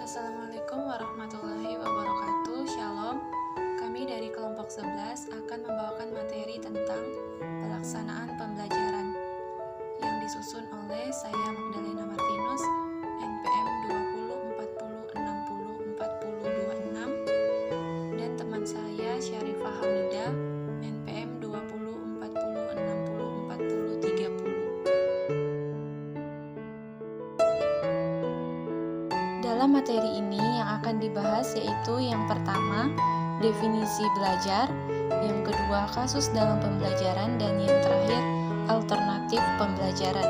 Assalamualaikum warahmatullahi wabarakatuh. Shalom. Kami dari kelompok 11 akan membawakan materi tentang pelaksanaan pembelajaran yang disusun oleh saya Magdalena Martinus, NPM 204060604026, dan teman saya Syarifah Hamidah, NPM 2040604030. Dalam materi ini yang akan dibahas yaitu yang pertama, definisi belajar, yang kedua, kasus dalam pembelajaran, dan yang terakhir, alternatif pembelajaran.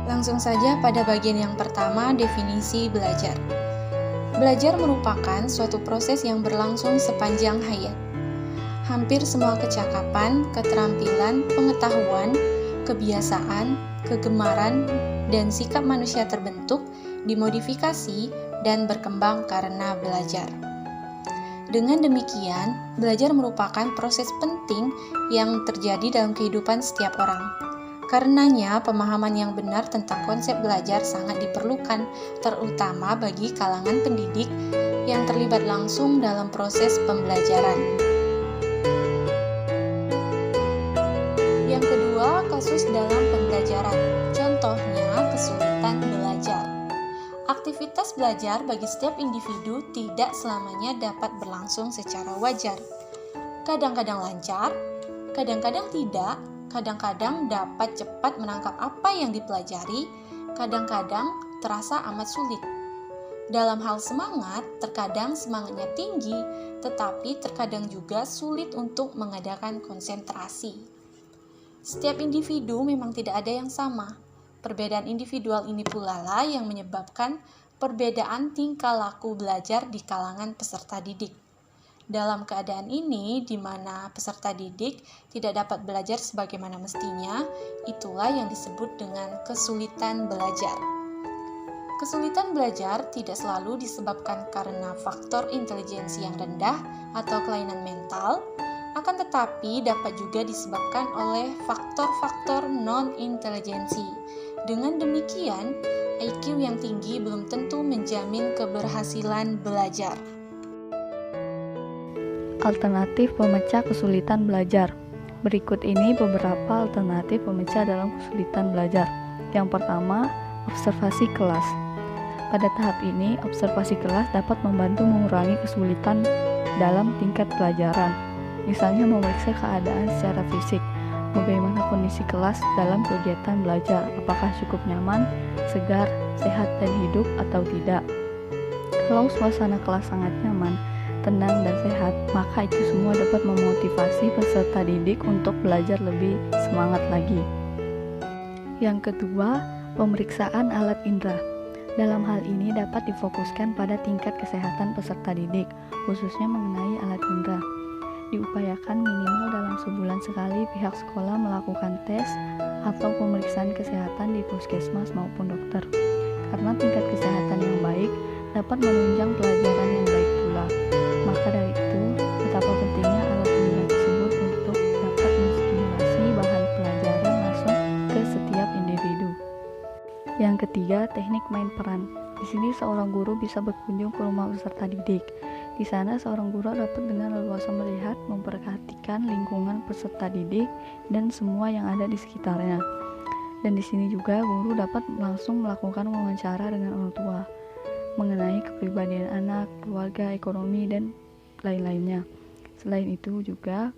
Langsung saja pada bagian yang pertama, definisi belajar. Belajar merupakan suatu proses yang berlangsung sepanjang hayat. Hampir semua kecakapan, keterampilan, pengetahuan, kebiasaan, kegemaran, dan sikap manusia terbentuk, dimodifikasi, dan berkembang karena belajar. Dengan demikian, belajar merupakan proses penting yang terjadi dalam kehidupan setiap orang. Karenanya, pemahaman yang benar tentang konsep belajar sangat diperlukan, terutama bagi kalangan pendidik yang terlibat langsung dalam proses pembelajaran. Yang kedua, kasus dalam pembelajaran. Contohnya, kesulitan belajar. Aktivitas belajar bagi setiap individu tidak selamanya dapat berlangsung secara wajar. Kadang-kadang lancar, kadang-kadang tidak, kadang-kadang dapat cepat menangkap apa yang dipelajari, kadang-kadang terasa amat sulit. Dalam hal semangat, terkadang semangatnya tinggi, tetapi terkadang juga sulit untuk mengadakan konsentrasi. Setiap individu memang tidak ada yang sama. Perbedaan individual ini pula lah yang menyebabkan perbedaan tingkah laku belajar di kalangan peserta didik. Dalam keadaan ini, di mana peserta didik tidak dapat belajar sebagaimana mestinya, itulah yang disebut dengan kesulitan belajar. Kesulitan belajar tidak selalu disebabkan karena faktor intelijensi yang rendah atau kelainan mental, akan tetapi dapat juga disebabkan oleh faktor-faktor non-intelijensi. Dengan demikian, IQ yang tinggi belum tentu menjamin keberhasilan belajar. Alternatif pemecah kesulitan belajar. Berikut ini beberapa alternatif pemecah dalam kesulitan belajar. Yang pertama, observasi kelas. Pada tahap ini, observasi kelas dapat membantu mengurangi kesulitan dalam tingkat pelajaran. Misalnya memeriksa keadaan secara fisik, bagaimana kondisi kelas dalam kegiatan belajar, apakah cukup nyaman, segar, sehat, dan hidup atau tidak. Kalau suasana kelas sangat nyaman, tenang, dan sehat, maka itu semua dapat memotivasi peserta didik untuk belajar lebih semangat lagi. Yang kedua, pemeriksaan alat indera. Dalam hal ini dapat difokuskan pada tingkat kesehatan peserta didik, khususnya mengenai alat indera. Diupayakan minimal dalam sebulan sekali pihak sekolah melakukan tes atau pemeriksaan kesehatan di puskesmas maupun dokter. Karena tingkat kesehatan yang baik dapat menunjang pelajaran yang baik pula. Maka dari itu, betapa pentingnya alat indera tersebut untuk dapat menstimulasi bahan pelajaran langsung ke setiap individu. Yang ketiga, teknik main peran. Di sini seorang guru bisa berkunjung ke rumah peserta didik. Di sana seorang guru dapat dengan leluasa melihat, memperhatikan lingkungan peserta didik dan semua yang ada di sekitarnya. Dan di sini juga guru dapat langsung melakukan wawancara dengan orang tua mengenai kepribadian anak, keluarga, ekonomi, dan lain-lainnya. Selain itu juga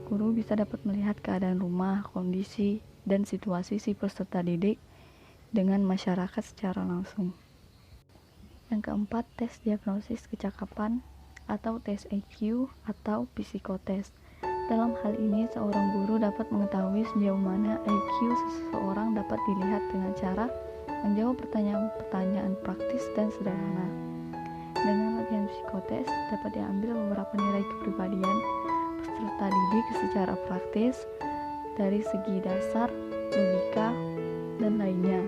guru bisa dapat melihat keadaan rumah, kondisi, dan situasi si peserta didik dengan masyarakat secara langsung. Yang keempat, tes diagnosis kecakapan atau tes IQ atau psikotes. Dalam hal ini, seorang guru dapat mengetahui sejauh mana IQ seseorang dapat dilihat dengan cara menjawab pertanyaan-pertanyaan praktis dan sederhana. Dengan latihan psikotes, dapat diambil beberapa nilai kepribadian peserta didik secara praktis dari segi dasar, logika, dan lainnya.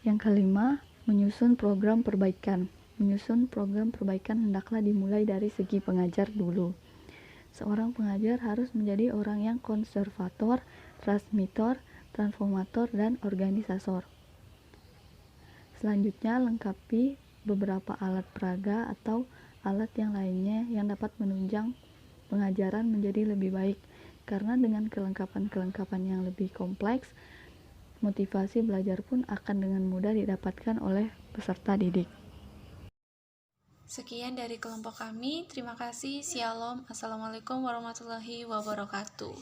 Yang kelima, menyusun program perbaikan. Menyusun program perbaikan hendaklah dimulai dari segi pengajar dulu. Seorang pengajar harus menjadi orang yang konservator, transmitor, transformator, dan organisator. Selanjutnya, lengkapi beberapa alat peraga atau alat yang lainnya yang dapat menunjang pengajaran menjadi lebih baik, karena dengan kelengkapan-kelengkapan yang lebih kompleks, motivasi belajar pun akan dengan mudah didapatkan oleh peserta didik. Sekian dari kelompok kami. Terima kasih. Shalom. Assalamualaikum warahmatullahi wabarakatuh.